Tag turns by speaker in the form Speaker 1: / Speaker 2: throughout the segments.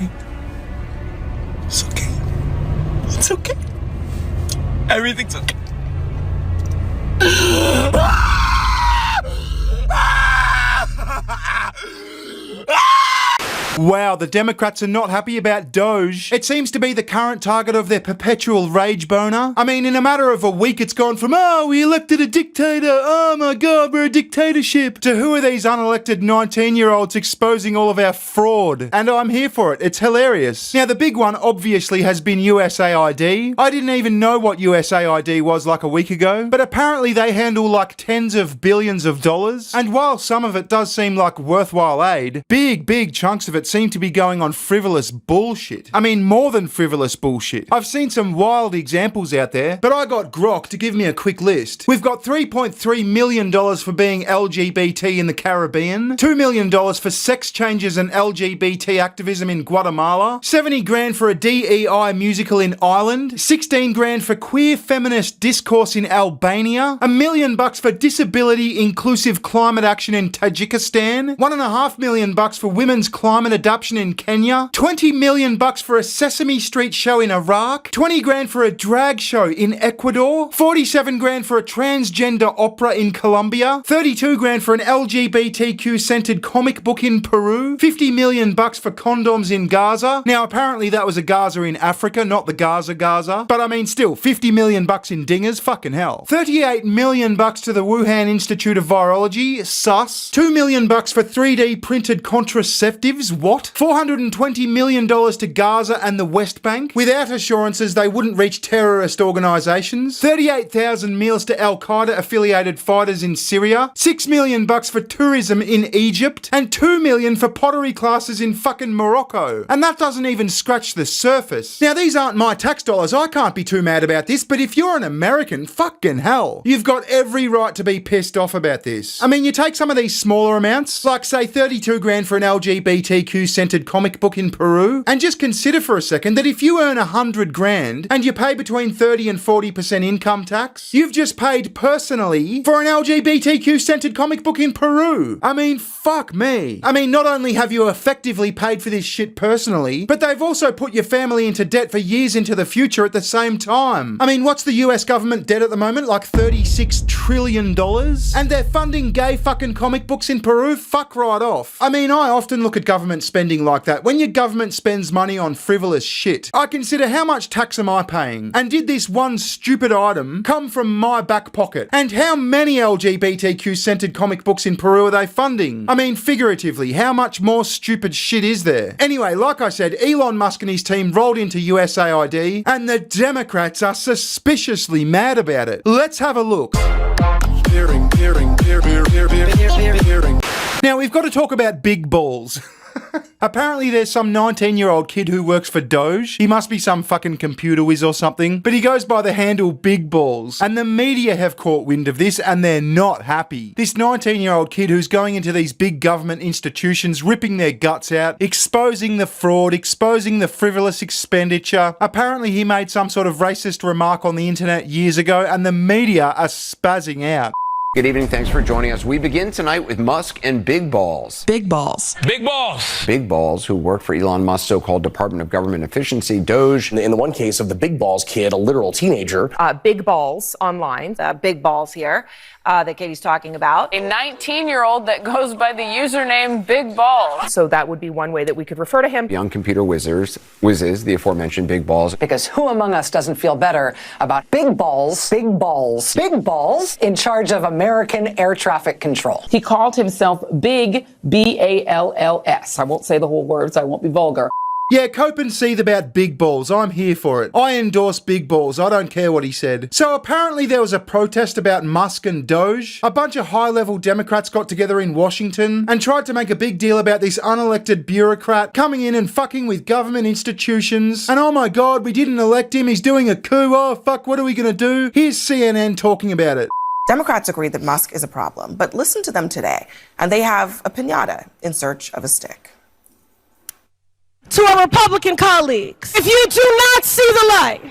Speaker 1: okay. It's okay. It's okay. Everything's okay. Wow, the Democrats are not happy about DOGE. It seems to be the current target of their perpetual rage boner. I mean, in a matter of a week, it's gone from, oh, we elected a dictator, oh my god, we're a dictatorship, to who are these unelected 19-year-olds exposing all of our fraud? And I'm here for it. It's hilarious. Now, the big one obviously has been USAID. I didn't even know what USAID was like a week ago, but apparently they handle like tens of billions of dollars. And while some of it does seem like worthwhile aid, big chunks of it seem to be going on frivolous bullshit. I mean, more than frivolous bullshit. I've seen some wild examples out there, but I got Grok to give me a quick list. We've got $3.3 million for being LGBT in the Caribbean, $2 million for sex changes and LGBT activism in Guatemala, 70 grand for a DEI musical in Ireland, 16 grand for queer feminist discourse in Albania, $1 million for disability inclusive climate action in Tajikistan, $1.5 million for women's climate adoption in Kenya, $20 million for a Sesame Street show in Iraq, 20 grand for a drag show in Ecuador, 47 grand for a transgender opera in Colombia, 32 grand for an LGBTQ centered comic book in Peru, 50 million bucks for condoms in Gaza. Now apparently that was a Gaza in Africa, not the Gaza, but I mean still, 50 million bucks in dingers, fucking hell. 38 million bucks to the Wuhan Institute of Virology, sus. 2 million bucks for 3D printed contraceptives, what? $420 million to Gaza and the West Bank, without assurances they wouldn't reach terrorist organisations. 38,000 meals to Al-Qaeda affiliated fighters in Syria. $6 million for tourism in Egypt. And $2 million for pottery classes in fucking Morocco. And that doesn't even scratch the surface. Now these aren't my tax dollars, I can't be too mad about this, but if you're an American, fucking hell, you've got every right to be pissed off about this. I mean, you take some of these smaller amounts, like say 32 grand for an LGBTQ-centered comic book in Peru, and just consider for a second that if you earn 100 grand and you pay between 30 and 40% income tax, you've just paid personally for an LGBTQ-centered comic book in Peru. I mean, fuck me. I mean, not only have you effectively paid for this shit personally, but they've also put your family into debt for years into the future at the same time. I mean, what's the US government debt at the moment? Like $36 trillion? And they're funding gay fucking comic books in Peru? Fuck right off. I mean, I often look at government spending like that. When your government spends money on frivolous shit, I consider how much tax am I paying? And did this one stupid item come from my back pocket? And how many LGBTQ-centered comic books in Peru are they funding? I mean, figuratively, how much more stupid shit is there? Anyway, like I said, Elon Musk and his team rolled into USAID, and the Democrats are suspiciously mad about it. Let's have a look. Now, we've got to talk about big balls. Apparently there's some 19-year-old kid who works for DOGE. He must be some fucking computer whiz or something, but he goes by the handle Big Balls. And the media have caught wind of this and they're not happy. This 19-year-old kid who's going into these big government institutions, ripping their guts out, exposing the fraud, exposing the frivolous expenditure. Apparently he made some sort of racist remark on the internet years ago and the media are spazzing out.
Speaker 2: Good evening. Thanks for joining us. We begin tonight with Musk and Big Balls.
Speaker 3: Big Balls.
Speaker 4: Big Balls.
Speaker 2: Big Balls, who work for Elon Musk's so-called Department of Government Efficiency, DOGE.
Speaker 5: In the one case of the Big Balls kid, a literal teenager.
Speaker 6: Big Balls online, Big Balls here, that Katie's talking about.
Speaker 7: A 19-year-old that goes by the username Big Balls.
Speaker 6: So that would be one way that we could refer to him.
Speaker 2: Young computer whizzes, the aforementioned Big Balls.
Speaker 8: Because who among us doesn't feel better about big balls in charge of American air traffic control?
Speaker 3: He called himself Big, B-A-L-L-S. I won't say the whole words, I won't be vulgar.
Speaker 1: Yeah, cope and seethe about big balls. I'm here for it. I endorse big balls. I don't care what he said. So apparently there was a protest about Musk and DOGE. A bunch of high-level Democrats got together in Washington and tried to make a big deal about this unelected bureaucrat coming in and fucking with government institutions. And oh my god, we didn't elect him. He's doing a coup. Oh fuck, what are we gonna do? Here's CNN talking about it.
Speaker 9: Democrats agree that Musk is a problem, but listen to them today, and they have a piñata in search of a stick.
Speaker 10: To our Republican colleagues, if you do not see the light,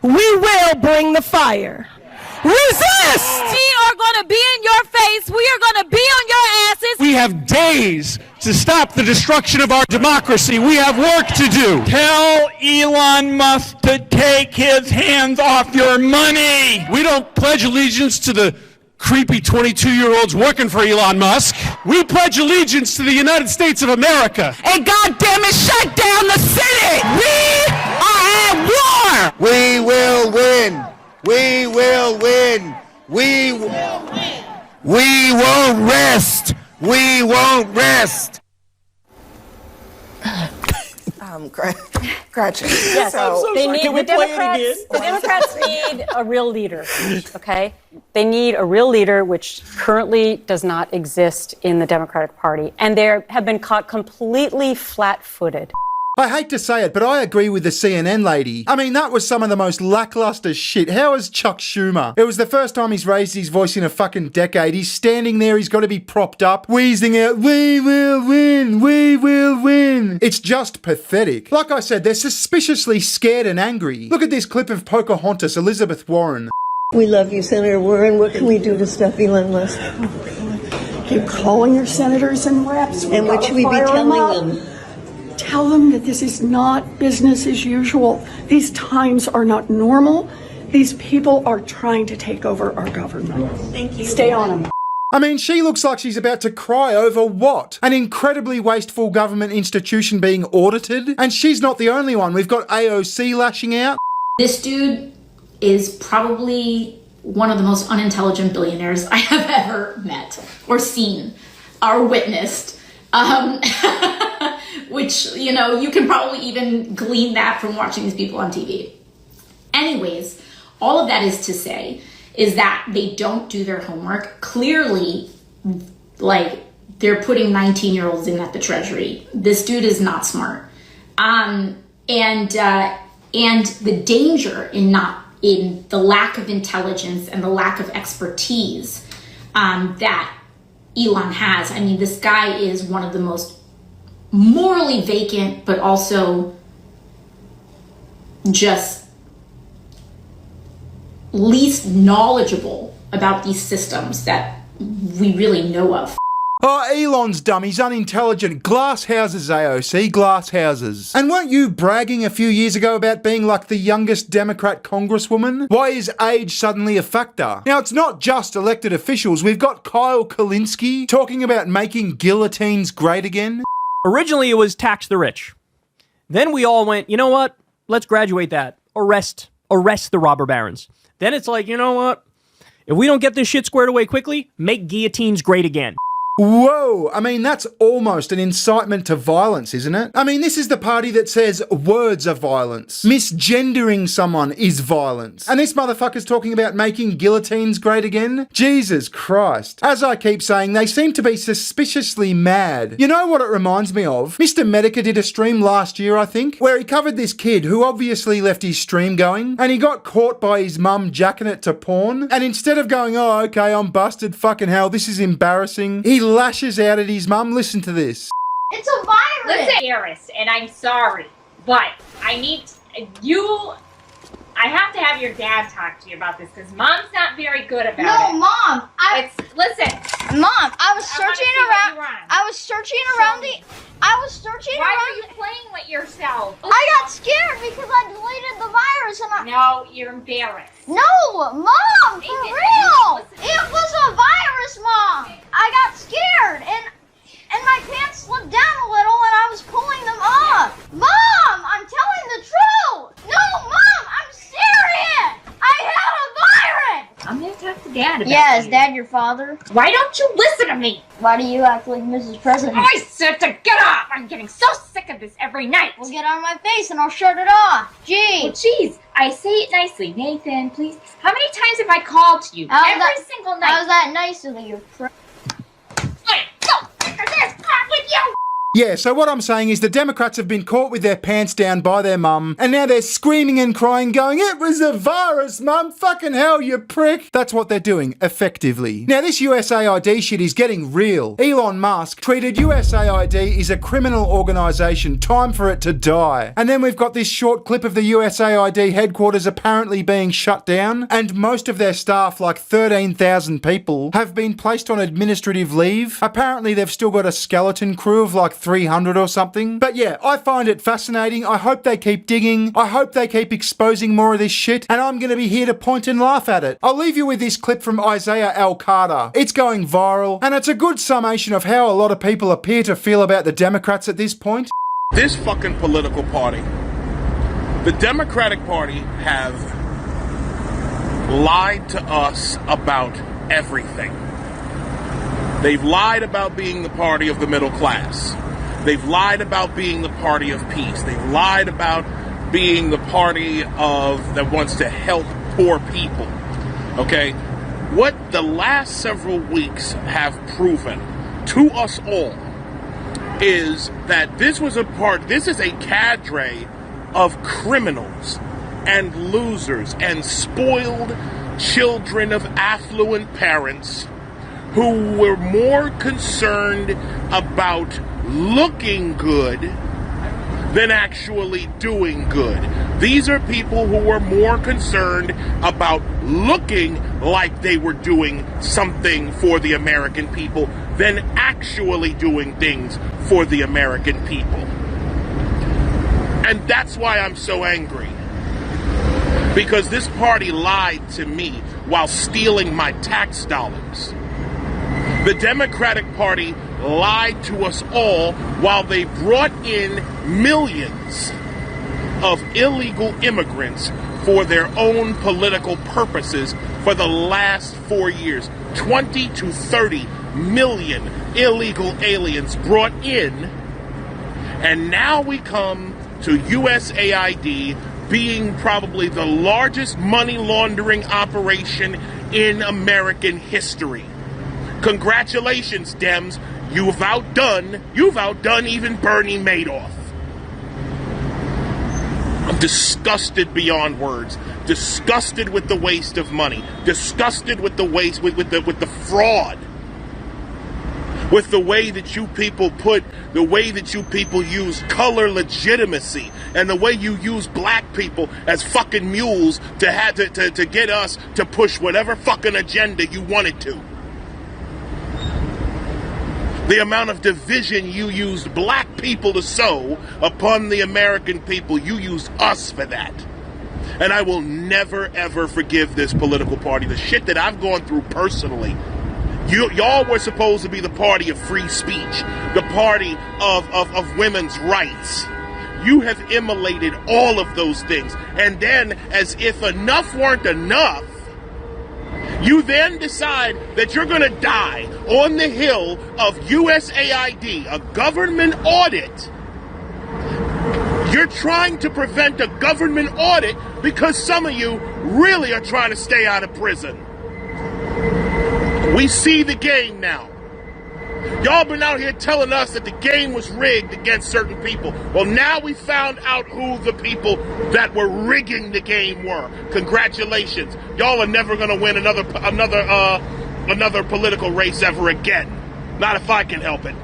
Speaker 10: we will bring the fire. Resist! We are going to be in your face. We are going to be on your asses.
Speaker 4: We have days to stop the destruction of our democracy. We have work to do. Tell Elon Musk to take his hands off your money. We don't pledge allegiance to the creepy 22-year-olds working for Elon Musk. We pledge allegiance to the United States of America.
Speaker 10: And goddamn it, shut down the city. We are at war.
Speaker 11: We will win. We will win. We won't rest. We won't rest.
Speaker 9: Gretchen.
Speaker 12: Yes,
Speaker 9: So,
Speaker 12: they need the Democrats need a real leader. Okay, they need a real leader, which currently does not exist in the Democratic Party, and they have been caught completely flat-footed.
Speaker 1: I hate to say it, but I agree with the CNN lady. I mean, that was some of the most lackluster shit. How is Chuck Schumer? It was the first time he's raised his voice in a fucking decade. He's standing there, he's got to be propped up, wheezing out, "We will win, we will win." It's just pathetic. Like I said, they're suspiciously scared and angry. Look at this clip of Pocahontas, Elizabeth Warren.
Speaker 13: We love you, Senator Warren. What can we do to stop Elon Musk?
Speaker 14: Keep calling your senators and reps.
Speaker 13: And what should we be telling them?
Speaker 14: Tell them that this is not business as usual. These times are not normal. These people are trying to take over our government.
Speaker 13: Thank you.
Speaker 14: Stay on them.
Speaker 1: I mean, she looks like she's about to cry over what? An incredibly wasteful government institution being audited? And she's not the only one. We've got AOC lashing out.
Speaker 15: This dude is probably one of the most unintelligent billionaires I have ever met or seen or witnessed. Which, you know, you can probably even glean that from watching these people on TV. Anyways, all of that is to say is that they don't do their homework. Clearly, like, they're putting 19-year-olds in at the Treasury. This dude is not smart. And the danger in the lack of intelligence and the lack of expertise that Elon has. I mean, this guy is one of the most morally vacant, but also just least knowledgeable about these systems that we really know of.
Speaker 1: Oh, Elon's dumb. He's unintelligent. Glass houses, AOC. Glass houses. And weren't you bragging a few years ago about being like the youngest Democrat congresswoman? Why is age suddenly a factor? Now, it's not just elected officials. We've got Kyle Kulinski talking about making guillotines great again.
Speaker 16: Originally, it was tax the rich. Then we all went, you know what? Let's graduate that. Arrest the robber barons. Then it's like, you know what? If we don't get this shit squared away quickly, make guillotines great again.
Speaker 1: Whoa, I mean, that's almost an incitement to violence, isn't it? I mean, this is the party that says words are violence. Misgendering someone is violence. And this motherfucker's talking about making guillotines great again? Jesus Christ. As I keep saying, they seem to be suspiciously mad. You know what it reminds me of? Mr. Medica did a stream last year, I think, where he covered this kid who obviously left his stream going, and he got caught by his mum jacking it to porn, and instead of going, "Oh, okay, I'm busted, fucking hell, this is embarrassing," he lashes out at his mum. Listen to this.
Speaker 17: It's a virus! Listen, Harris, and I'm sorry, but I have to have your dad talk to you about this, because Mom's not very good about it.
Speaker 18: No, Mom!
Speaker 17: Listen!
Speaker 18: Mom, I was searching around
Speaker 17: Why are you playing with yourself?
Speaker 18: I got scared because I deleted the virus and
Speaker 17: No, you're embarrassed.
Speaker 18: No, Mom, for real! It was a virus, Mom! I got scared and my pants slipped down a little and I was pulling them up. Mom, I'm telling the truth! No, Mom, I'm serious! I had a virus!
Speaker 17: I'm gonna talk to Dad about it.
Speaker 18: Yeah, is Dad your father?
Speaker 17: Why don't you listen to me?
Speaker 18: Why do you act like Mrs. President?
Speaker 17: I said to get off! I'm getting so sick of this every night!
Speaker 18: Well, get out of my face and I'll shut it off. Gee!
Speaker 17: Well, geez, I say it nicely. Nathan, please. How many times have I called to you? Every single night.
Speaker 18: How's that nice of you?
Speaker 17: I'm so sick of this! Off with you!
Speaker 1: Yeah, so what I'm saying is the Democrats have been caught with their pants down by their mum, and now they're screaming and crying going, "It was a virus, mum, fucking hell, you prick." That's what they're doing, effectively. Now this USAID shit is getting real. Elon Musk tweeted USAID is a criminal organisation, time for it to die. And then we've got this short clip of the USAID headquarters apparently being shut down, and most of their staff, like 13,000 people, have been placed on administrative leave. Apparently they've still got a skeleton crew of like 300 or something. But yeah, I find it fascinating. I hope they keep digging. I hope they keep exposing more of this shit, and I'm going to be here to point and laugh at it. I'll leave you with this clip from Isaiah Al-Carter. It's going viral, and it's a good summation of how a lot of people appear to feel about the Democrats at this point.
Speaker 19: This fucking political party, the Democratic Party, have lied to us about everything. They've lied about being the party of the middle class. They've lied about being the party of peace. They've lied about being the party of that wants to help poor people. Okay? What the last several weeks have proven to us all is that this is a cadre of criminals and losers and spoiled children of affluent parents who were more concerned about looking good than actually doing good. These are people who were more concerned about looking like they were doing something for the American people than actually doing things for the American people. And that's why I'm so angry. Because this party lied to me while stealing my tax dollars. The Democratic Party lied to us all while they brought in millions of illegal immigrants for their own political purposes for the last 4 years. 20 to 30 million illegal aliens brought in, and now we come to USAID being probably the largest money laundering operation in American history. Congratulations, Dems. You've outdone even Bernie Madoff. I'm disgusted beyond words. Disgusted with the waste of money. Disgusted with the waste, with the fraud. With the way that you people use color legitimacy, and the way you use black people as fucking mules to get us to push whatever fucking agenda you wanted to. The amount of division you used black people to sow upon the American people, you used us for that. And I will never, ever forgive this political party. The shit that I've gone through personally. Y'all were supposed to be the party of free speech, the party of women's rights. You have immolated all of those things. And then, as if enough weren't enough, you then decide that you're going to die on the hill of USAID, a government audit. You're trying to prevent a government audit because some of you really are trying to stay out of prison. We see the game now. Y'all been out here telling us that the game was rigged against certain people. Well, now we found out who the people that were rigging the game were. Congratulations. Y'all are never going to win another political race ever again. Not if I can help it.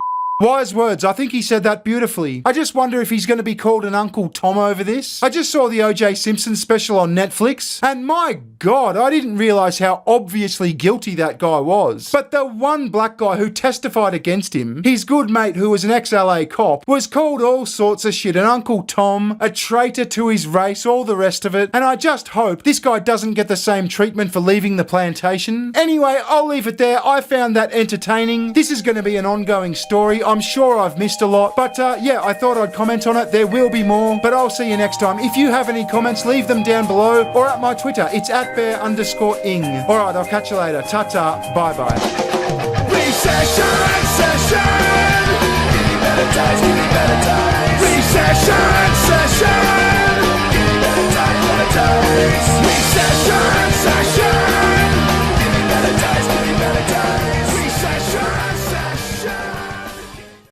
Speaker 1: Wise words. I think he said that beautifully. I just wonder if he's going to be called an Uncle Tom over this. I just saw the O.J. Simpson special on Netflix, and my God, I didn't realise how obviously guilty that guy was. But the one black guy who testified against him, his good mate who was an ex-LA cop, was called all sorts of shit. An Uncle Tom, a traitor to his race, all the rest of it. And I just hope this guy doesn't get the same treatment for leaving the plantation. Anyway, I'll leave it there. I found that entertaining. This is going to be an ongoing story. I'm sure I've missed a lot, but yeah, I thought I'd comment on it. There will be more, but I'll see you next time. If you have any comments, leave them down below or at my Twitter. It's @bear_ing. All right, I'll catch you later. Ta-ta. Bye-bye.
Speaker 10: Recession, give me better times, give me better times. Recession, give me better times, better times.